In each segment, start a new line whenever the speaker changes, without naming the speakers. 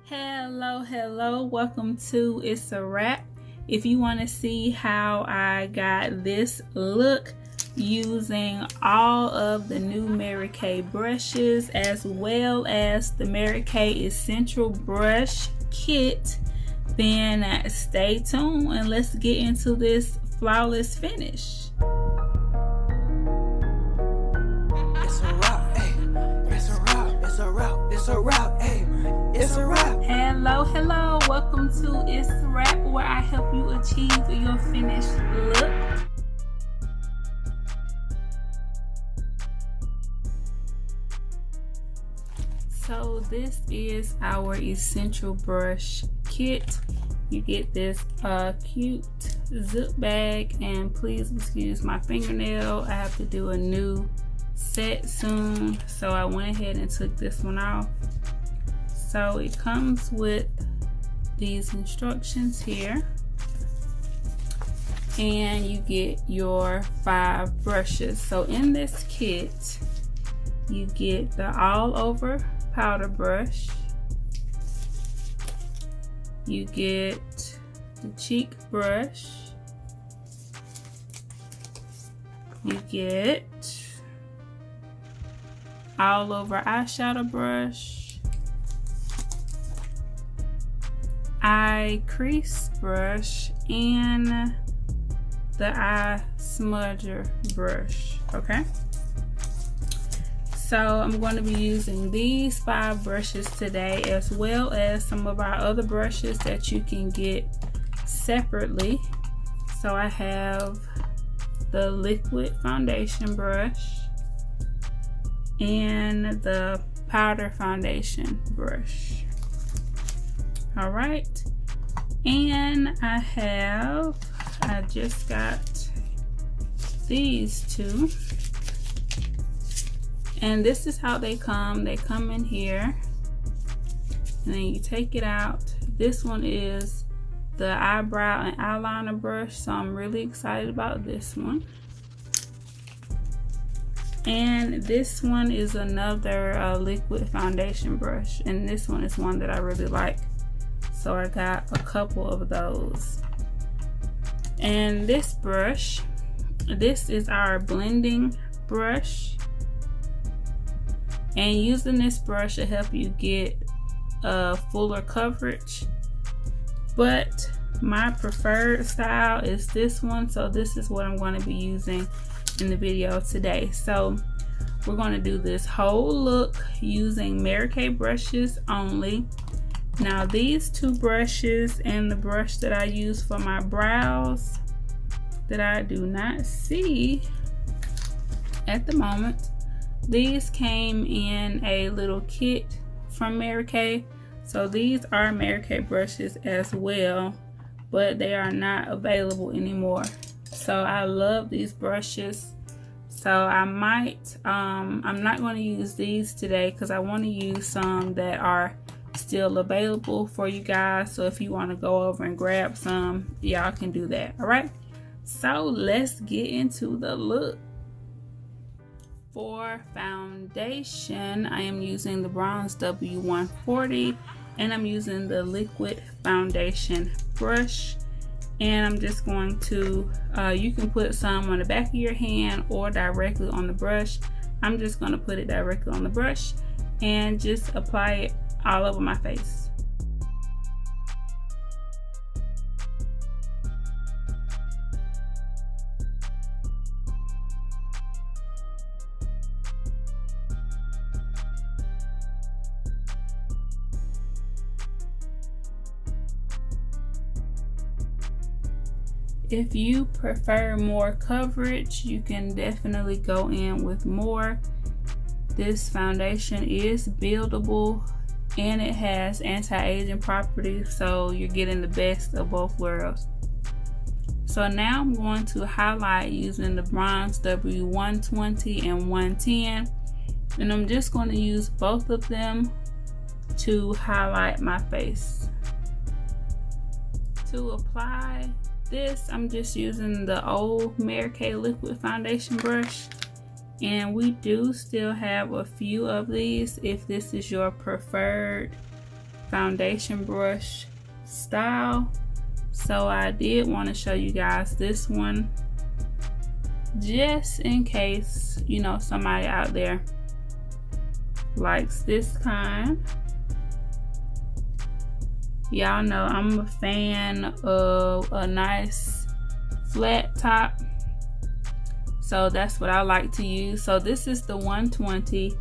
Hello, welcome to Itz Sirap. If you want to see how I got this look using all of the new Mary Kay brushes as well as the Mary Kay Essential Brush Kit, then stay tuned and let's get into this flawless finish.
It's a wrap, ayy. It's a wrap, it's a wrap, it's a wrap, ayy. It's a wrap.
Hello, welcome to Itz Sirap, where I help you achieve your finished look. So this is our essential brush kit. You get this cute zip bag, and please excuse my fingernail. I have to do a new set soon, so I went ahead and took this one off. So it comes with these instructions here, and you get your 5 brushes. So in this kit you get the all over powder brush, you get the cheek brush, you get all over eyeshadow brush, eye crease brush, and the eye smudger brush. Okay, so I'm going to be using these 5 brushes today, as well as some of our other brushes that you can get separately. So I have the liquid foundation brush and the powder foundation brush. All right, and I just got these 2, and this is how they come. They come in here, and then you take it out. This one is the eyebrow and eyeliner brush, so I'm really excited about this one. And this one is another liquid foundation brush, and this one is one that I really like, so I got a couple of those. And this brush, this is our blending brush, and using this brush will help you get fuller coverage, but my preferred style is this one, so this is what I'm going to be using in the video today. So we're going to do this whole look using Mary Kay brushes only. Now these 2 brushes and the brush that I use for my brows that I do not see at the moment, these came in a little kit from Mary Kay. So these are Mary Kay brushes as well, but they are not available anymore. So I love these brushes. So I might, I'm not going to use these today because I want to use some that are still available for you guys. So if you want to go over and grab some, y'all can do that. All right, so let's get into the look. For foundation, I am using the Bronze W140, and I'm using the liquid foundation brush, and I'm just going to you can put some on the back of your hand or directly on the brush. I'm just going to put it directly on the brush and just apply it all over my face. If you prefer more coverage, you can definitely go in with more. This foundation is buildable and it has anti-aging properties, so you're getting the best of both worlds. So now I'm going to highlight using the Bronze W120 and 110, and I'm just going to use both of them to highlight my face. To apply this, I'm just using the old Mary Kay liquid foundation brush, and we do still have a few of these if this is your preferred foundation brush style. So I did want to show you guys this one, just in case, you know, somebody out there likes this kind. Y'all know I'm a fan of a nice flat top, so that's what I like to use. So this is the 120.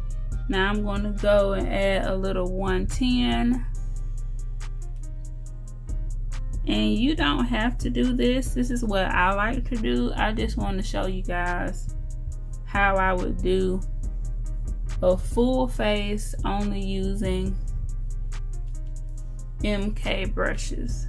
Now I'm going to go and add a little 110. And you don't have to do this. This is what I like to do. I just want to show you guys how I would do a full face only using MK brushes.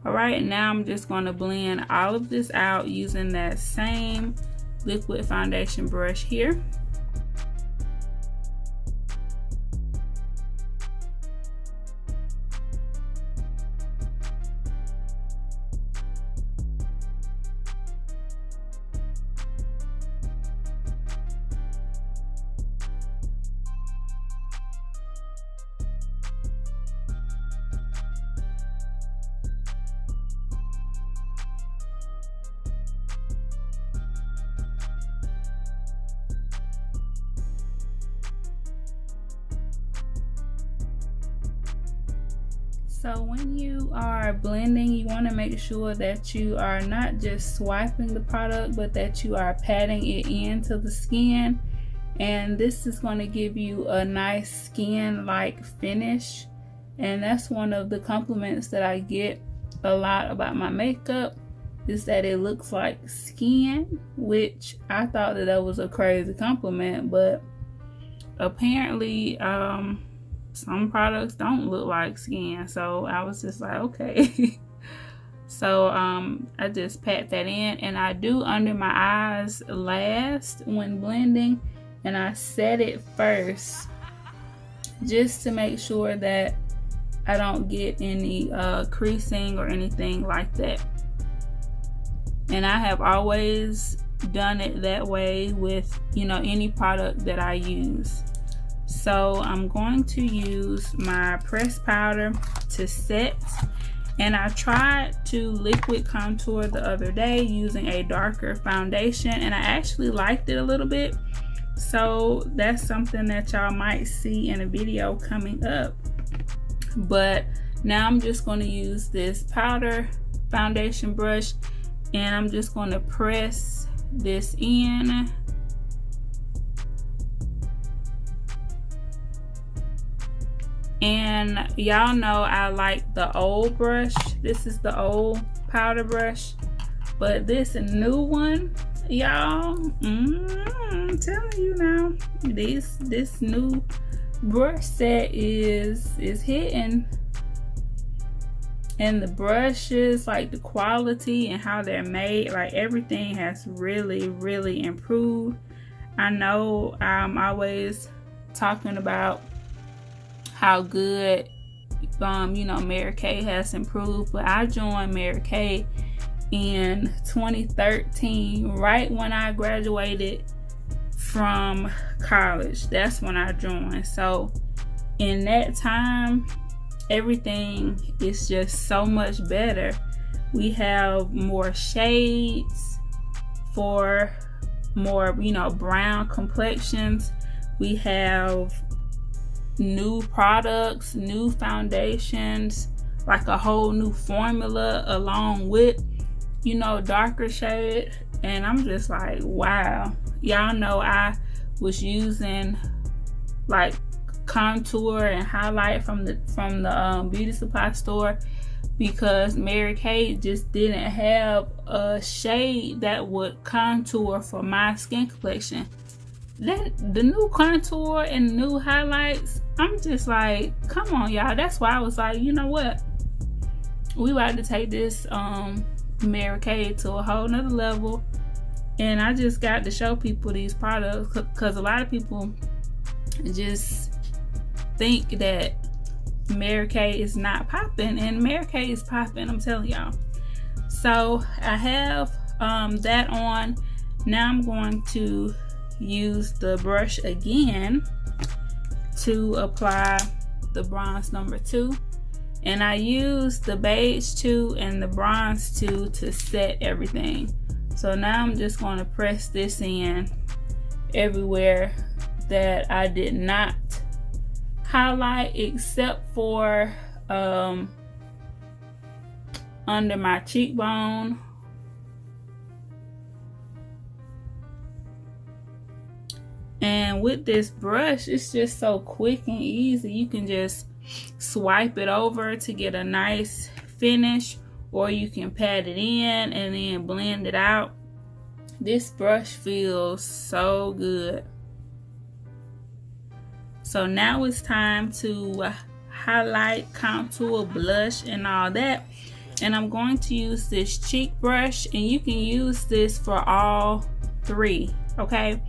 Alright, now I'm just going to blend all of this out using that same liquid foundation brush here. So when you are blending, you want to make sure that you are not just swiping the product, but that you are patting it into the skin. And this is going to give you a nice skin-like finish. And that's one of the compliments that I get a lot about my makeup, is that it looks like skin, which I thought that was a crazy compliment, but apparently some products don't look like skin, so I was just like, okay. So I just pat that in, and I do under my eyes last when blending, and I set it first just to make sure that I don't get any creasing or anything like that. And I have always done it that way with, you know, any product that I use. So I'm going to use my pressed powder to set, and I tried to liquid contour the other day using a darker foundation, and I actually liked it a little bit. So that's something that y'all might see in a video coming up. But now I'm just going to use this powder foundation brush, and I'm just going to press this in. And y'all know I like the old brush. This is the old powder brush, but this new one, y'all, I'm telling you now, this new brush set is hitting. And the brushes, like the quality and how they're made, like everything has really improved. I know I'm always talking about how good you know, Mary Kay has improved, but I joined Mary Kay in 2013, right when I graduated from college. That's when I joined. So in that time, everything is just so much better. We have more shades for more, you know, brown complexions. We have new products, new foundations, like a whole new formula along with, you know, darker shade. And I'm just like, wow. Y'all know I was using like contour and highlight from the beauty supply store, because Mary Kay just didn't have a shade that would contour for my skin complexion. The new contour and new highlights, I'm just like, come on, y'all. That's why I was like, you know what, we about to take this Mary Kay to a whole nother level. And I just got to show people these products, because a lot of people just think that Mary Kay is not popping, and Mary Kay is popping, I'm telling y'all. So I have that on. Now I'm going to use the brush again to apply the bronze number 2. And I use the beige 2 and the bronze 2 to set everything. So now I'm just going to press this in everywhere that I did not highlight, except for under my cheekbone. And with this brush, it's just so quick and easy. You can just swipe it over to get a nice finish, or you can pat it in and then blend it out. This brush feels so good. So now it's time to highlight, contour, blush, and all that. And I'm going to use this cheek brush, and you can use this for all 3, okay?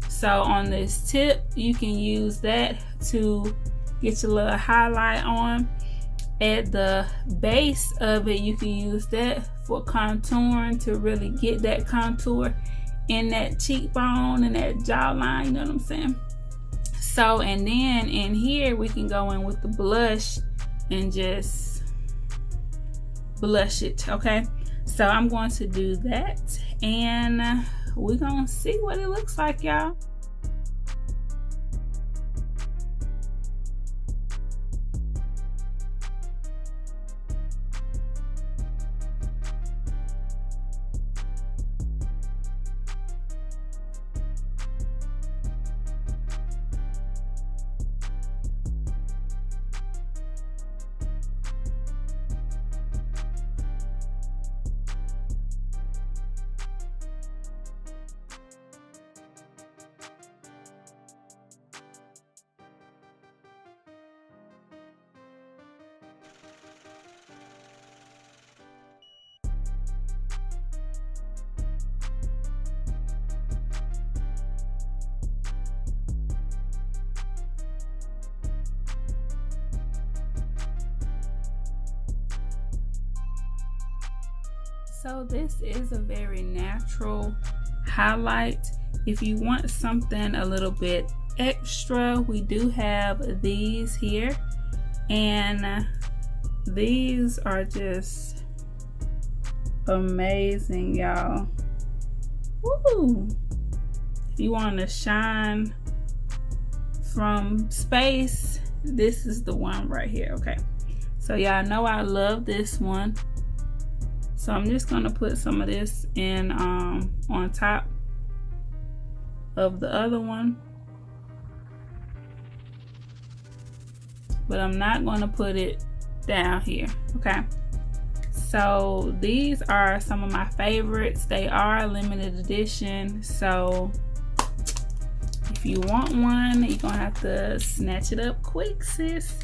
So on this tip, you can use that to get your little highlight on. At the base of it, you can use that for contouring, to really get that contour in that cheekbone and that jawline, you know what I'm saying? So, and then in here, we can go in with the blush and just blush it, okay? So I'm going to do that, and we're gonna see what it looks like, y'all. So this is a very natural highlight. If you want something a little bit extra, we do have these here, and these are just amazing, y'all. Woo! If you want to shine from space, this is the one right here. Okay, so y'all know I love this one. So I'm just gonna put some of this in on top of the other one, but I'm not gonna put it down here, okay? So these are some of my favorites. They are limited edition, so if you want one, you're gonna have to snatch it up quick, sis.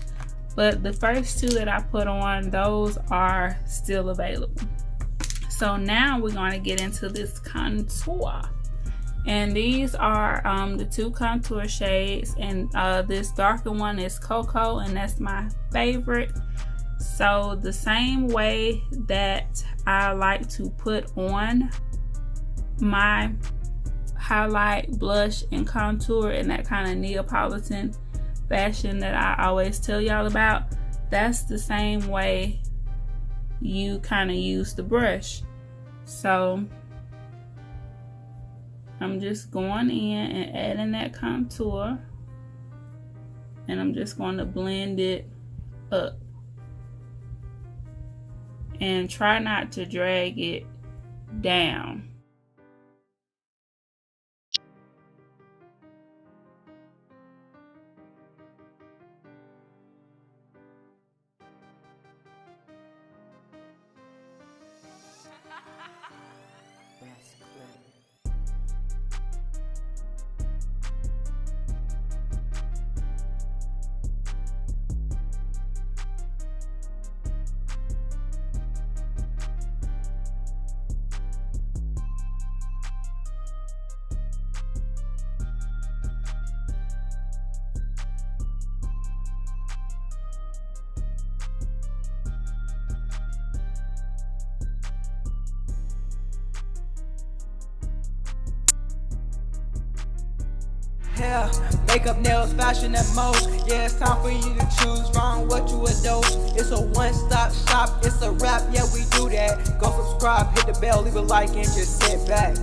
But the first 2 that I put on, those are still available. So now we're going to get into this contour, and these are the 2 contour shades, and this darker one is Cocoa, and that's my favorite. So the same way that I like to put on my highlight, blush, and contour in that kind of Neapolitan fashion that I always tell y'all about, that's the same way you kind of use the brush. So I'm just going in and adding that contour, and I'm just going to blend it up, and try not to drag it down.
Hair, makeup, nails, fashion, and most. Yeah, it's time for you to choose wrong what you endorse. It's a one-stop shop, it's a wrap, yeah, we do that. Go subscribe, hit the bell, leave a like, and just sit back.